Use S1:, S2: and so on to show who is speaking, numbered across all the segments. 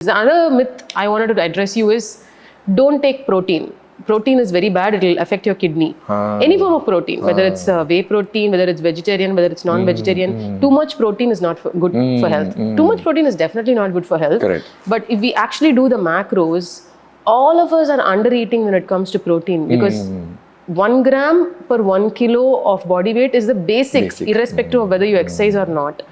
S1: The other myth I wanted to address you is don't take protein. Protein is very bad, it will affect your kidney. Any form of protein, whether it's whey protein, whether it's vegetarian, whether it's non-vegetarian, too much protein is not good for health. Too much protein is definitely not good for health.
S2: Correct.
S1: But if we actually do the macros, all of us are under eating when it comes to protein because 1 gram per 1 kilo of body weight is the basic. Irrespective of whether you exercise or not.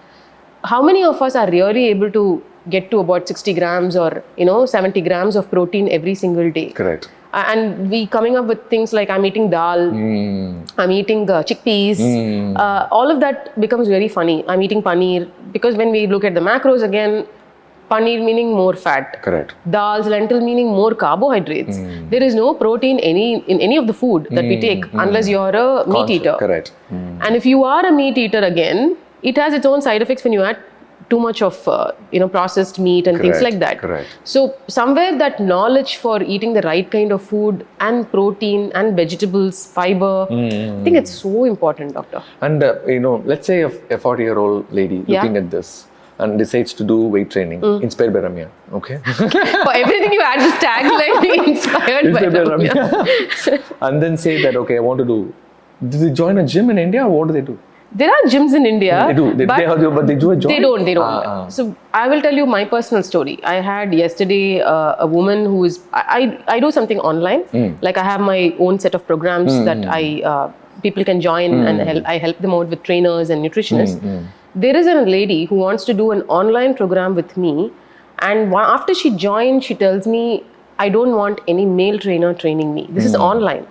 S1: How many of us are really able to get to about 60 grams or 70 grams of protein every single day?
S2: Correct.
S1: And we coming up with things like I'm eating dal, I'm eating chickpeas, all of that becomes very funny. I'm eating paneer, because when we look at the macros again, paneer meaning more fat.
S2: Correct.
S1: Dals, lentil meaning more carbohydrates. There is no protein in any of the food that we take unless you're a meat eater.
S2: Correct.
S1: And if you are a meat eater again, it has its own side effects when you add too much of processed meat and things like that.
S2: Correct.
S1: So somewhere that knowledge for eating the right kind of food and protein and vegetables, fiber, I think it's so important, doctor.
S2: And let's say a 40-year-old lady looking at this and decides to do weight training, inspired by Ramya. Okay.
S1: For everything you add this tagline, inspired by Ramya.
S2: And then say that, okay, I want to do. Do they join a gym in India or what do they do?
S1: There are gyms in India.
S2: They do. But they do a job.
S1: They don't. So I will tell you my personal story. I had yesterday a woman who is, I do something online. Like I have my own set of programs that people can join and I help them out with trainers and nutritionists. There is a lady who wants to do an online program with me. And after she joined, she tells me, I don't want any male trainer training me. This is online.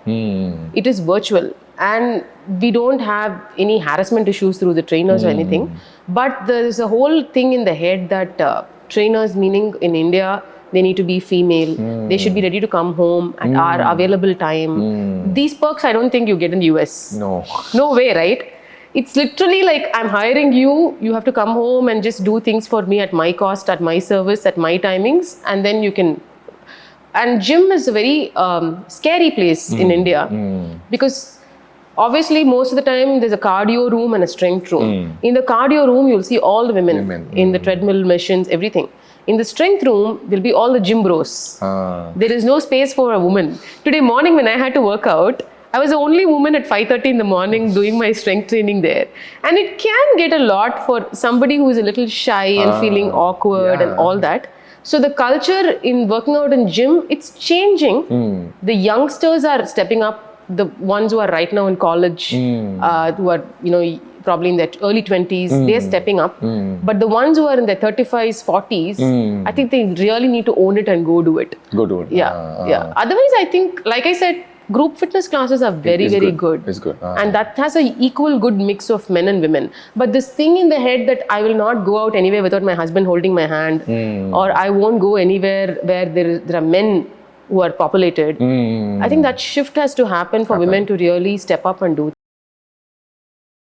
S1: It is virtual. And we don't have any harassment issues through the trainers or anything. But there's a whole thing in the head that trainers, meaning in India, they need to be female. They should be ready to come home at our available time. These perks, I don't think you get in the US.
S2: No.
S1: No way, right? It's literally like I'm hiring you. You have to come home and just do things for me at my cost, at my service, at my timings. And then you can... And gym is a very scary place in India because obviously, most of the time, there's a cardio room and a strength room. In the cardio room, you'll see all the women in the treadmill machines, everything. In the strength room, there'll be all the gym bros. There is no space for a woman. Today morning, when I had to work out, I was the only woman at 5:30 in the morning doing my strength training there. And it can get a lot for somebody who is a little shy and feeling awkward and all that. So the culture in working out in gym, it's changing. The youngsters are stepping up. The ones who are right now in college, who are, probably in their early 20s, they're stepping up. But the ones who are in their 35s, 40s, I think they really need to own it and go do it.
S2: Go do it.
S1: Yeah. Otherwise, I think, like I said, group fitness classes are very good.
S2: It's good.
S1: And that has an equal good mix of men and women. But this thing in the head that I will not go out anywhere without my husband holding my hand, or I won't go anywhere where there are men who are populated. I think that shift has to happen for women to really step up and do